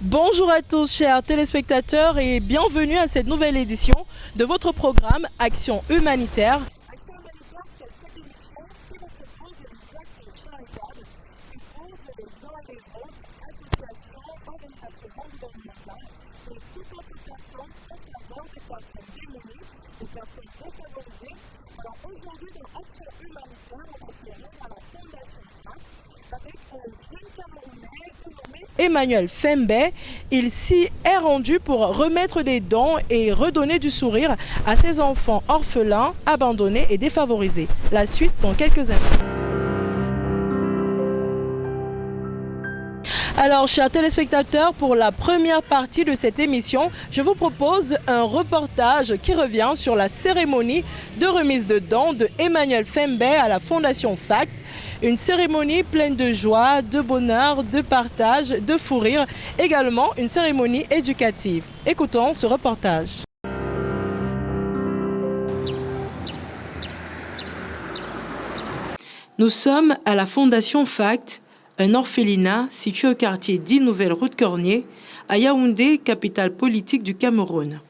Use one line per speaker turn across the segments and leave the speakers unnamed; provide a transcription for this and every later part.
Bonjour à tous chers téléspectateurs et bienvenue à cette nouvelle édition de votre programme Action Humanitaire. Action Humanitaire, c'est cette émission qui vous propose des actes charitables qui posent les uns et les autres, associations, organisations non gouvernementales et toute autre personne en faveur des personnes démunies, des personnes défavorisées. Alors aujourd'hui dans Action Humanitaire, on va se rendre à la Fondation FACT avec un jeune Camerounais nommé Emmanuel Fembe. Il s'y est rendu pour remettre des dons et redonner du sourire à ses enfants orphelins, abandonnés et défavorisés. La suite dans quelques instants. Alors, chers téléspectateurs, pour la première partie de cette émission, je vous propose un reportage qui revient sur la cérémonie de remise de dons de Emmanuel Fembe à la Fondation FACT. Une cérémonie pleine de joie, de bonheur, de partage, de fou rire, également une cérémonie éducative. Écoutons ce reportage. Nous sommes à la Fondation FACT, un orphelinat situé au quartier 10 Nouvelle Route Cornier, à Yaoundé, capitale politique du Cameroun.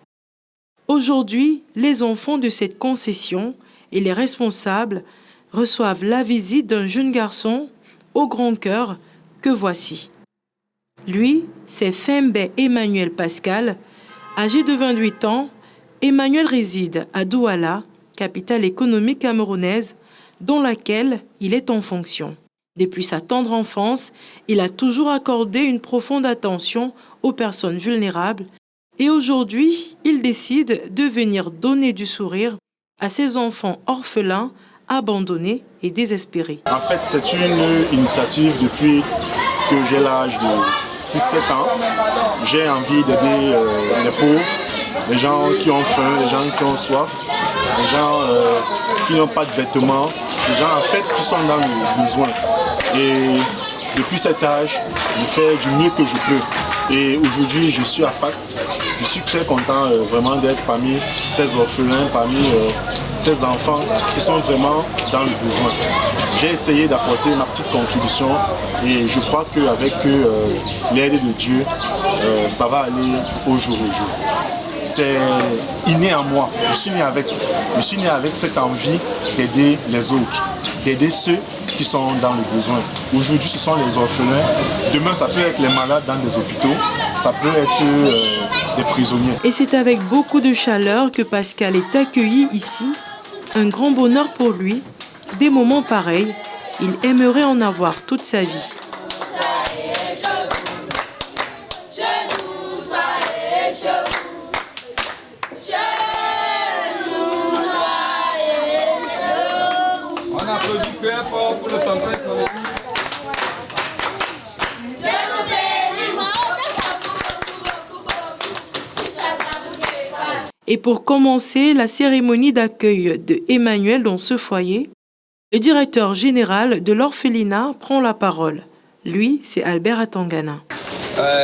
Aujourd'hui, les enfants de cette concession et les responsables reçoivent la visite d'un jeune garçon au grand cœur que voici. Lui, c'est Fembe Emmanuel Pascal. Âgé de 28 ans, Emmanuel réside à Douala, capitale économique camerounaise, dans laquelle il est en fonction. Depuis sa tendre enfance, il a toujours accordé une profonde attention aux personnes vulnérables et aujourd'hui, il décide de venir donner du sourire à ses enfants orphelins, abandonnés et désespérés.
En fait, c'est une initiative depuis que j'ai l'âge de 6-7 ans. J'ai envie d'aider les pauvres, les gens qui ont faim, les gens qui ont soif, les gens qui n'ont pas de vêtements, les gens en fait qui sont dans le besoin. Et depuis cet âge, je fais du mieux que je peux. Et aujourd'hui, je suis à FACT. Je suis très content vraiment d'être parmi ces orphelins, parmi ces enfants qui sont vraiment dans le besoin. J'ai essayé d'apporter ma petite contribution et je crois qu'avec l'aide de Dieu, ça va aller au jour le jour. C'est inné en moi. Je suis né avec cette envie d'aider les autres, d'aider ceux qui sont dans le besoin. Aujourd'hui, ce sont les orphelins. Demain, ça peut être les malades dans des hôpitaux. Ça peut être des prisonniers.
Et c'est avec beaucoup de chaleur que Pascal est accueilli ici. Un grand bonheur pour lui. Des moments pareils, il aimerait en avoir toute sa vie.
On applaudit très fort pour le centre.
Et pour commencer la cérémonie d'accueil de Emmanuel dans ce foyer, le directeur général de l'orphelinat prend la parole. Lui, c'est Albert Atangana.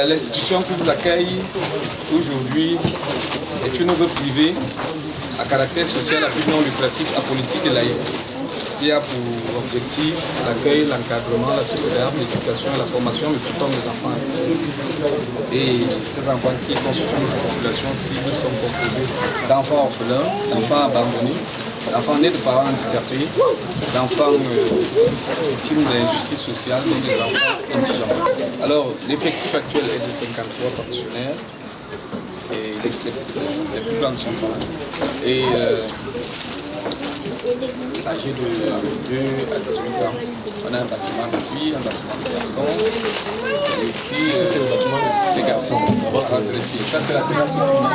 L'institution qui vous accueille aujourd'hui est une œuvre privée à caractère social, à but non lucratif, apolitique et laïque, qui a pour objectif l'accueil, l'encadrement, la sauvegarde, l'éducation et la formation multiforme des enfants. Et ces enfants qui constituent une population cible sont composés d'enfants orphelins, d'enfants abandonnés, d'enfants nés de parents handicapés, d'enfants victimes d'injustice sociale, donc des enfants indigents. Alors, l'effectif actuel est de 53 pensionnaires, et les plus grandes sont là. Et âgés de 2 à 18 ans, on a un bâtiment de filles, un bâtiment de garçons. Et ici, c'est le bâtiment des garçons. Ça, c'est les filles. Ça, c'est la terrasse du monde. Ah,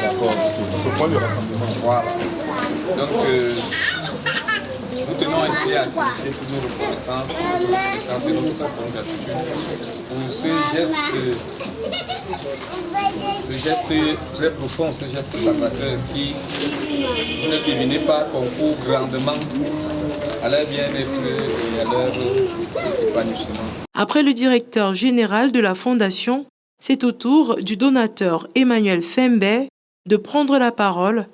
d'accord. Ça se prend le rassemblement. Voilà. Donc, nous tenons ici à signifier toute nos reconnaissances et notre profonde gratitude pour ce geste très profond, ce geste salvateur qui, vous ne devinez pas, concourt grandement à leur bien-être et à leur épanouissement.
Après le directeur général de la Fondation, c'est au tour du donateur Emmanuel Fembe de prendre la parole.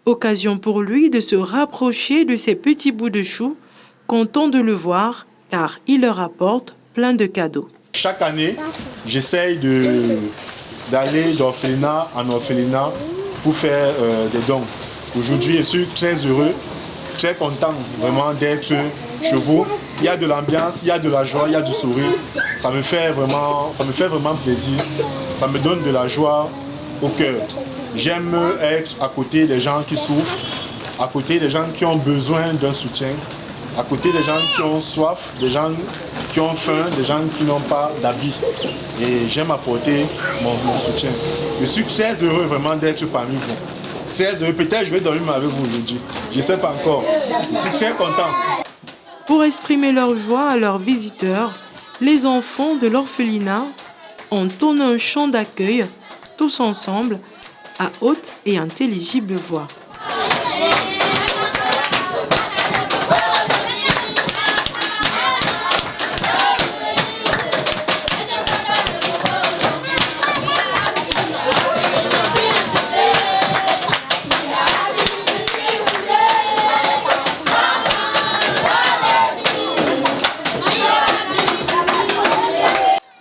Occasion pour lui de se rapprocher de ces petits bouts de chou, content de le voir car il leur apporte plein de cadeaux.
Chaque année, j'essaye d'aller d'orphelinat en orphelinat pour faire des dons. Aujourd'hui, je suis très heureux, très content vraiment d'être chez vous. Il y a de l'ambiance, il y a de la joie, il y a du sourire. Ça me fait vraiment plaisir. Ça me donne de la joie au cœur. J'aime être à côté des gens qui souffrent, à côté des gens qui ont besoin d'un soutien, à côté des gens qui ont soif, des gens qui ont faim, des gens qui n'ont pas d'habits. Et j'aime apporter mon soutien. Je suis très heureux vraiment d'être parmi vous. Très heureux. Peut-être je vais dormir avec vous aujourd'hui. Je ne sais pas encore. Je suis très content.
Pour exprimer leur joie à leurs visiteurs, les enfants de l'orphelinat entonnent un chant d'accueil, tous ensemble, à haute et intelligible voix.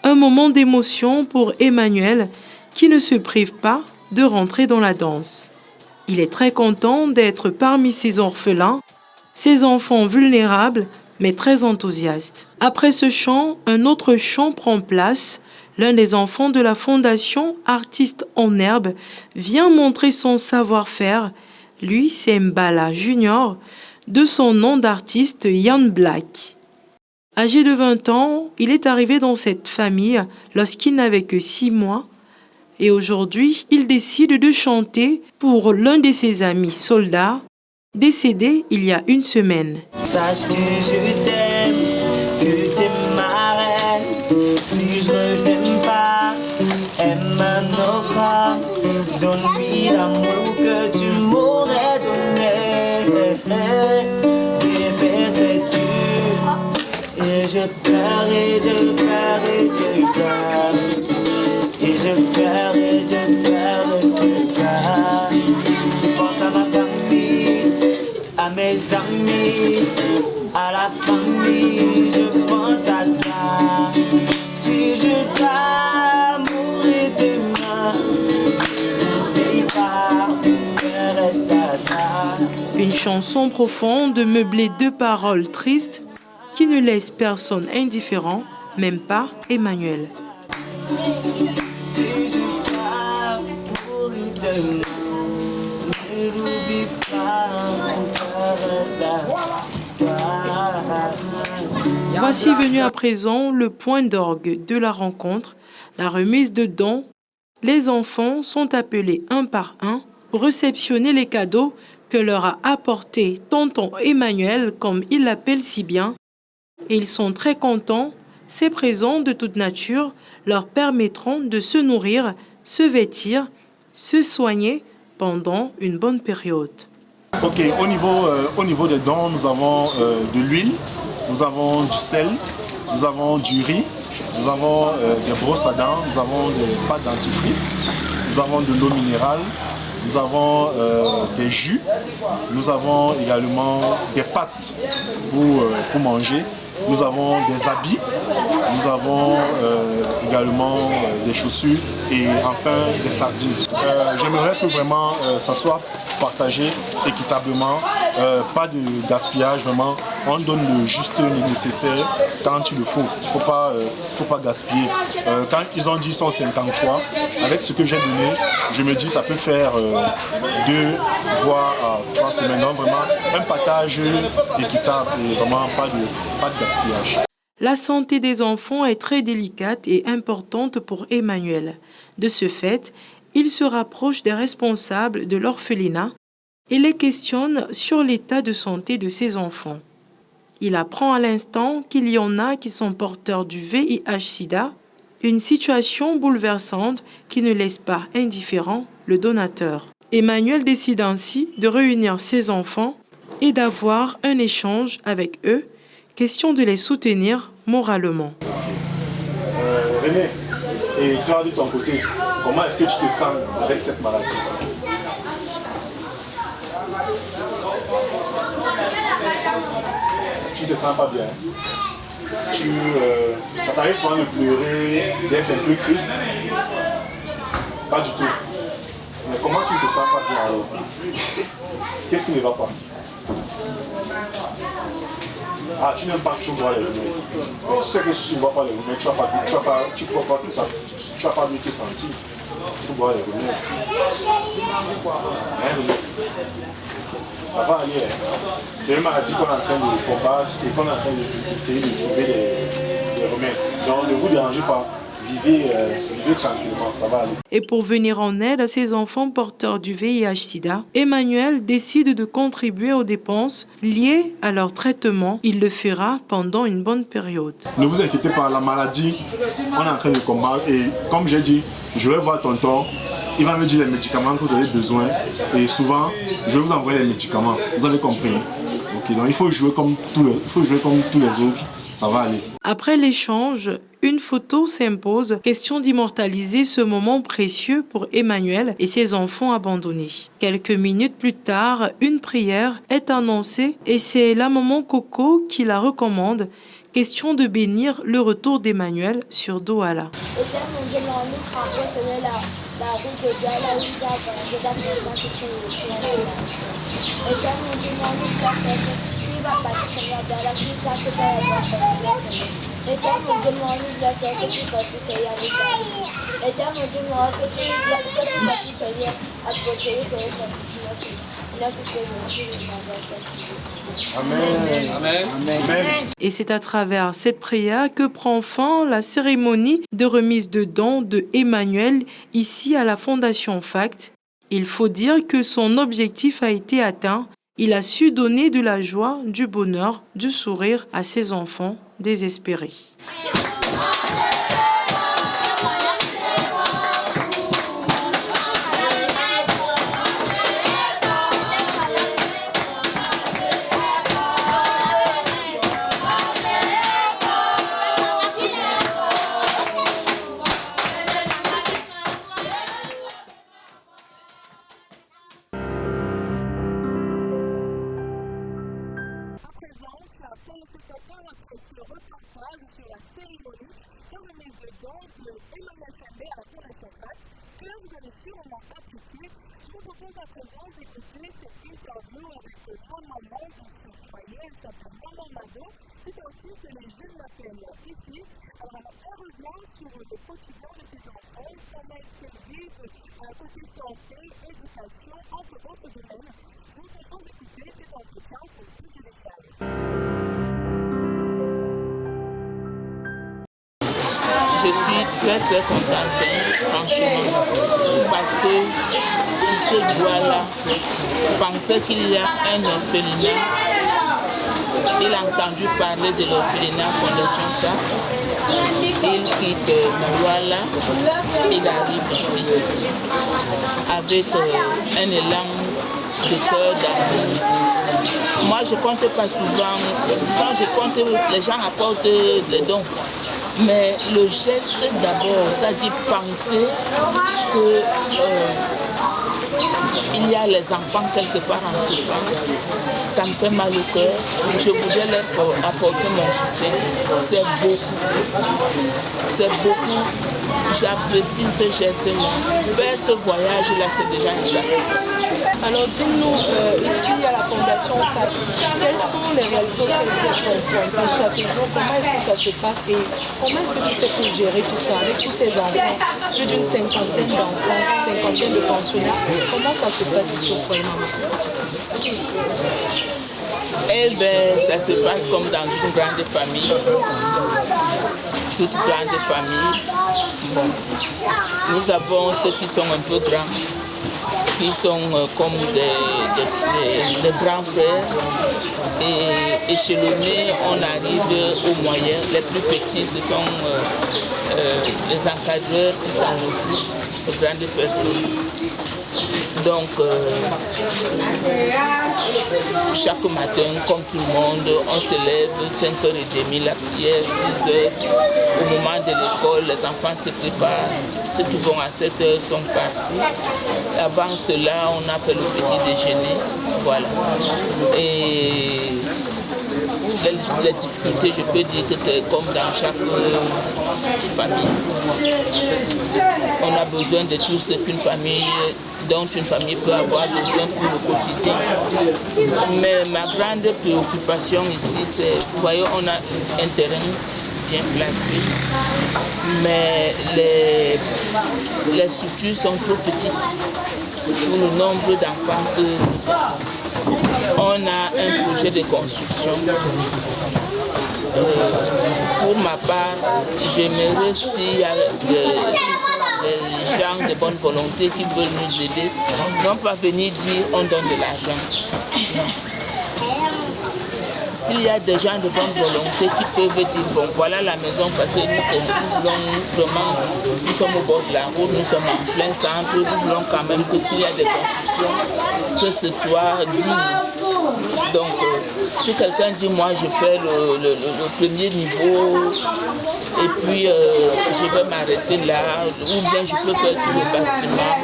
Un moment d'émotion pour Emmanuel qui ne se prive pas de rentrer dans la danse. Il est très content d'être parmi ces orphelins, ces enfants vulnérables mais très enthousiastes. Après ce chant, un autre chant prend place. L'un des enfants de la fondation Artistes en Herbe vient montrer son savoir-faire. Lui, c'est Mbala Junior, de son nom d'artiste Yann Black. Âgé de 20 ans, il est arrivé dans cette famille lorsqu'il n'avait que 6 mois. Et aujourd'hui, il décide de chanter pour l'un de ses amis soldats, décédé il y a une semaine.
Sache que je t'aime, que t'es ma reine. Si je reviens pas, aime nos bras. Donne-lui l'amour que tu m'aurais donné. Bébé, sais-tu? Et je pleure et je pleure et je pleure. Et je pleure et je pleure et je pleure. Je pense à ma famille, à mes amis, à la famille. Je pense à toi. Si je dois mourir demain, n'oublie pas, père et tata.
Une chanson profonde meublée de paroles tristes qui ne laisse personne indifférent, même pas Emmanuel.
Si je dois mourir demain, n'oublie pas, père et tata.
Voici venu à présent le point d'orgue de la rencontre, la remise de dons. Les enfants sont appelés un par un pour réceptionner les cadeaux que leur a apporté tonton Emmanuel, comme il l'appelle si bien. Et ils sont très contents. Ces présents de toute nature leur permettront de se nourrir, se vêtir, se soigner pendant une bonne période.
Ok, au niveau des dons, nous avons de l'huile, nous avons du sel, nous avons du riz, nous avons des brosses à dents, nous avons des pâtes dentifrice, nous avons de l'eau minérale, nous avons des jus, nous avons également des pâtes pour manger, nous avons des habits, nous avons également des chaussures et enfin des sardines. J'aimerais que vraiment ça soit partagé équitablement, pas de gaspillage, vraiment on donne le juste nécessaire quand il le faut. Il faut pas gaspiller. Quand ils ont dit 153, avec ce que j'ai donné, je me dis ça peut faire 2 voire 3 semaines. Donc vraiment un partage équitable et vraiment pas de gaspillage.
La santé des enfants est très délicate et importante pour Emmanuel. De ce fait, il se rapproche des responsables de l'orphelinat et les questionne sur l'état de santé de ses enfants. Il apprend à l'instant qu'il y en a qui sont porteurs du VIH/SIDA, une situation bouleversante qui ne laisse pas indifférent le donateur. Emmanuel décide ainsi de réunir ses enfants et d'avoir un échange avec eux, question de les soutenir moralement.
René, et toi de ton côté, comment est-ce que tu te sens avec cette maladie? Tu ne te sens pas bien? ça t'arrive souvent de pleurer, d'être un peu triste? Pas du tout. Mais comment tu ne te sens pas bien alors? Qu'est-ce qui ne va pas? Ah, tu n'aimes pas toujours voir les remèdes. Mais tu sais que si tu ne vois pas les remèdes, tu ne vas pas mieux te sentir. Tu bois les remèdes. Ça va aller. Hein. C'est une maladie qu'on est en train de combattre et qu'on est en train d'essayer de trouver des remèdes. Donc ne vous dérangez pas. Vivez tranquillement, ça va aller.
Et pour venir en aide à ces enfants porteurs du VIH-Sida, Emmanuel décide de contribuer aux dépenses liées à leur traitement. Il le fera pendant une bonne période.
Ne vous inquiétez pas, la maladie, on est en train de combattre. Et comme j'ai dit, je vais voir tonton. Il va me dire les médicaments que vous avez besoin. Et souvent, je vais vous envoyer les médicaments. Vous avez compris? Okay, donc il faut jouer comme tous les autres. Ça va aller.
Après l'échange, une photo s'impose, question d'immortaliser ce moment précieux pour Emmanuel et ses enfants abandonnés. Quelques minutes plus tard, une prière est annoncée et c'est la maman Coco qui la recommande. Question de bénir le retour d'Emmanuel sur Douala.
Amen. Amen. Amen.
Et c'est à travers cette prière que prend fin la cérémonie de remise de dons de Emmanuel ici à la Fondation FACT. Il faut dire que son objectif a été atteint. Il a su donner de la joie, du bonheur, du sourire à ses enfants désespérés.
Je suis très contente, franchement, parce que quitter Douala, penser qu'il y a un orphelinat, il a entendu parler de l'orphelinat Fondation FACT, il quitte Douala, il arrive ici avec un élan de cœur d'amour. Moi je compte pas souvent, disons je compte, les gens apportent les dons. Mais le geste d'abord, ça dit penser qu'il y a les enfants quelque part en souffrance. Ça me fait mal au cœur. Je voudrais leur apporter mon soutien. C'est beaucoup. C'est beaucoup. J'apprécie ce geste-là. Faire ce voyage-là, c'est déjà un sacrifice.
Alors dis-nous, ici à la Fondation FACT, quelles sont les réalités que vous êtes confrontés chaque jour? Comment est-ce que ça se passe et comment est-ce que tu fais pour gérer tout ça avec tous ces enfants? Plus d'une cinquantaine d'enfants, cinquantaine de pensionnaires. Comment ça se passe ici au foyer maman?
Eh bien, ça se passe comme dans une grande famille. Toute grande famille. Bon. Nous avons ceux qui sont un peu grands, qui sont comme des grands frères. Et échelonnés, on arrive aux moyens. Les plus petits, ce sont les encadreurs qui s'en occupent, aux grandes personnes. Donc, chaque matin, comme tout le monde, on se lève 5h30, la prière, 6h. Au moment de l'école, les enfants se préparent. Ceux qui vont à 7h sont partis. Avant cela, on a fait le petit déjeuner. Voilà. Et les difficultés, je peux dire que c'est comme dans chaque famille. On a besoin de tout ce qu'une famille, dont une famille peut avoir besoin pour le quotidien. Mais ma grande préoccupation ici, c'est, vous voyez, on a un terrain bien placé, mais les structures sont trop petites pour le nombre d'enfants que nous avons. On a un projet de construction. Pour ma part, j'aimerais s'il y a des gens de bonne volonté qui veulent nous aider, non pas venir dire on donne de l'argent. S'il y a des gens de bonne volonté qui peuvent dire bon voilà la maison parce que nous sommes au bord de la route, nous sommes en plein centre, nous voulons quand même que s'il y a des constructions, que ce soit digne. Donc si quelqu'un dit moi je fais le premier niveau et puis je vais m'arrêter là, ou bien je peux faire tout le bâtiment.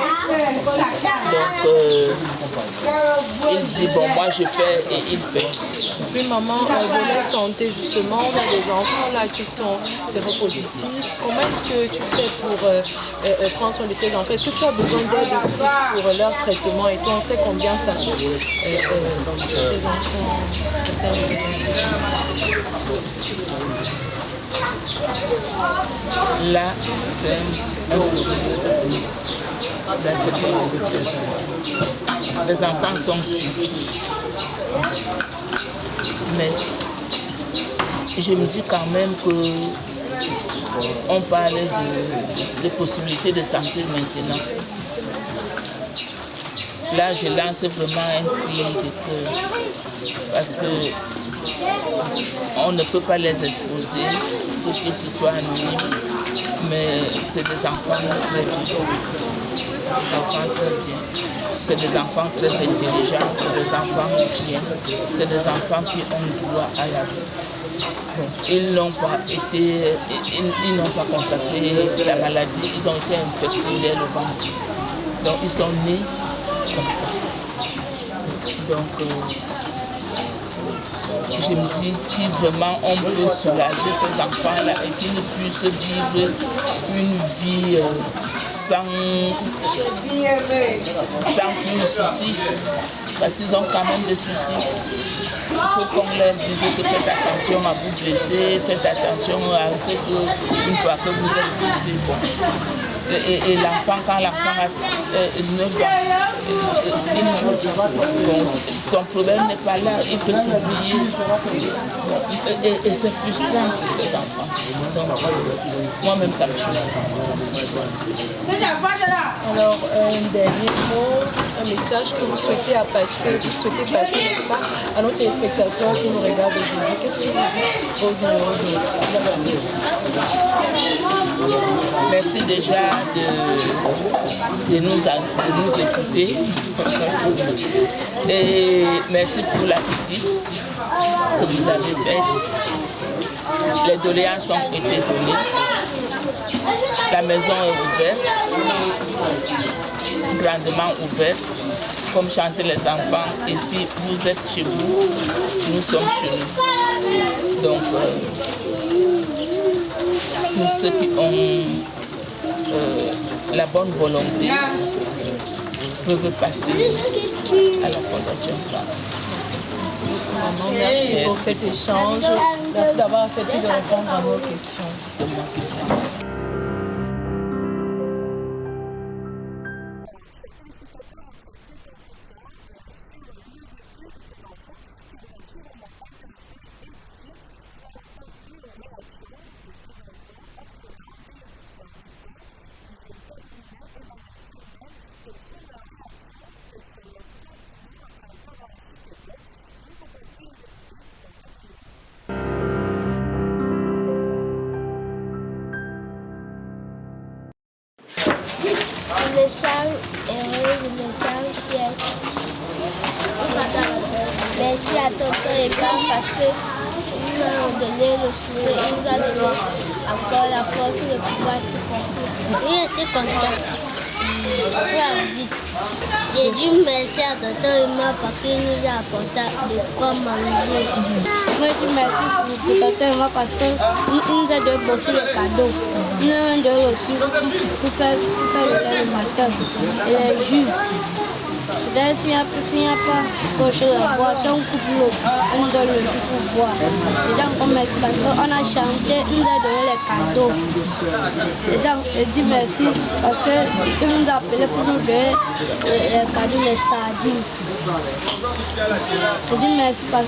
Donc il dit bon moi je fais et il fait.
Puis maman, en volet santé justement, on a des enfants là qui sont séropositifs. Comment est-ce que tu fais pour prendre soin de ces enfants? Est-ce que tu as besoin d'aide aussi pour leur traitement et tout? On sait combien ça coûte ces enfants.
Là, c'est un problème. Là, c'est pas les enfants sont suivis. Mais je me dis quand même qu'on parle de possibilités de santé maintenant. Là, je lance vraiment un cri de cœur parce que on ne peut pas les exposer pour que ce soit anonyme, mais c'est des enfants très bien. Des enfants très bien. C'est des enfants très intelligents, c'est des enfants bien, c'est des enfants qui ont droit à la vie. Bon, ils n'ont pas contacté la maladie, ils ont été infectés dès le ventre. Donc ils sont nés comme ça. Donc je me dis si vraiment on peut soulager ces enfants-là et qu'ils puissent vivre une vie sans plus de soucis, parce qu'ils ont quand même des soucis. Il faut qu'on leur dise que faites attention à vous blesser, faites attention à ce que une fois que vous êtes blessé. Bon. Et l'enfant, quand l'enfant a 9 ans, il joue. Bon, son problème n'est pas là, il peut s'oublier. Et c'est frustrant pour ces enfants. Donc, moi-même, ça me choque.
Alors, un dernier mot, un message que vous souhaitez passer, n'est-ce pas, à nos téléspectateurs qui nous regardent aujourd'hui. Qu'est-ce que vous dites aux uns et aux autres?
Merci déjà de nous écouter et merci pour la visite que vous avez faite. Les doléances ont été données. La maison est ouverte, grandement ouverte, comme chantaient les enfants. Et si vous êtes chez vous, nous sommes chez nous. Donc, tous ceux qui ont la bonne volonté peuvent passer à la Fondation FACT.
Merci pour cet échange. Merci d'avoir accepté de répondre à nos questions.
C'est moi qui vous remercie.
Je me sens heureuse, je me sens fière. Merci à tonton et Pam parce qu'ils m'ont donné le sourire, ils nous ont donné encore la force de pouvoir supporter. Oui, je suis contente. J'ai dit merci à tonton Emma parce qu'il nous a apporté de quoi manger.
Moi, je dis merci pour tonton Emma parce qu'il nous a donné beaucoup de cadeaux. Il nous a donné aussi pour faire le lait le matin et les jus. D'ailleurs, s'il n'y a pas quelque chose à boire, si on coupe l'eau, on nous donne le jus pour boire. Et donc, on merci parce qu'on a chanté, il nous a donné les cadeaux. Et donc, je dis merci parce qu'il nous a appelé pour nous donner les cadeaux, les sardines. Je dis merci parce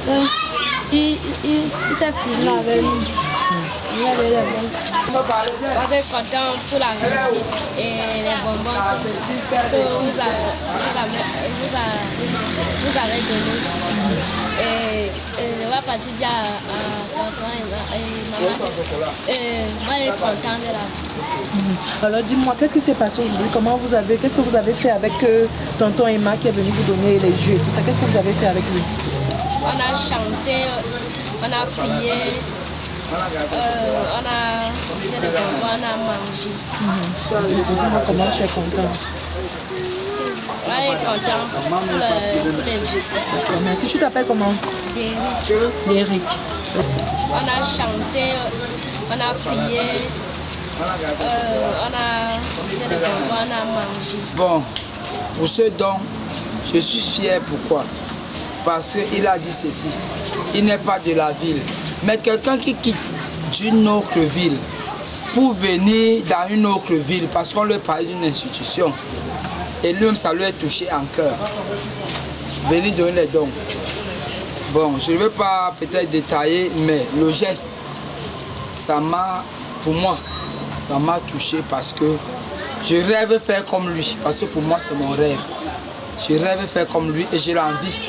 qu'il s'est filmé avec nous. Il a donné les bons.
Moi, je suis content pour la musique et les bonbons que vous avez donnés. Et je vais partir dire à tonton et maman. Moi, je suis content de la musique.
Alors dis-moi, qu'est-ce qui s'est passé aujourd'hui? Qu'est-ce que vous avez fait avec tonton Emma qui est venu vous donner les jeux et tout ça? Qu'est-ce que vous avez fait avec lui?
On a chanté, on a prié. On a sucé les bonbons, on a mangé.
Dis-moi comment tu es content.
On est content pour les visites.
Merci. Tu t'appelles comment? Derrick.
On a chanté, on a prié, on a sucé les bonbons, on a mangé.
Bon, pour ce don, je suis fier. Pourquoi? Parce qu'il a dit ceci. Il n'est pas de la ville. Mais quelqu'un qui quitte d'une autre ville pour venir dans une autre ville parce qu'on lui parle d'une institution et lui-même ça lui est touché en cœur. Venir donner les dons. Bon, je ne veux pas peut-être détailler, mais le geste, pour moi, ça m'a touché parce que je rêve faire comme lui. Parce que pour moi, c'est mon rêve. Je rêve faire comme lui et j'ai l'envie.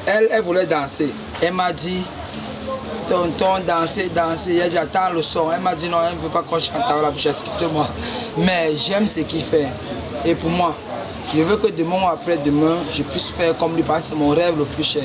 Elle voulait danser. Elle m'a dit, tonton, danser. J'attends le son. Elle m'a dit non, elle ne veut pas qu'on chante à la bouche, excusez-moi. Mais j'aime ce qu'il fait. Et pour moi, je veux que demain ou après-demain, je puisse faire comme lui parce que c'est mon rêve le plus cher.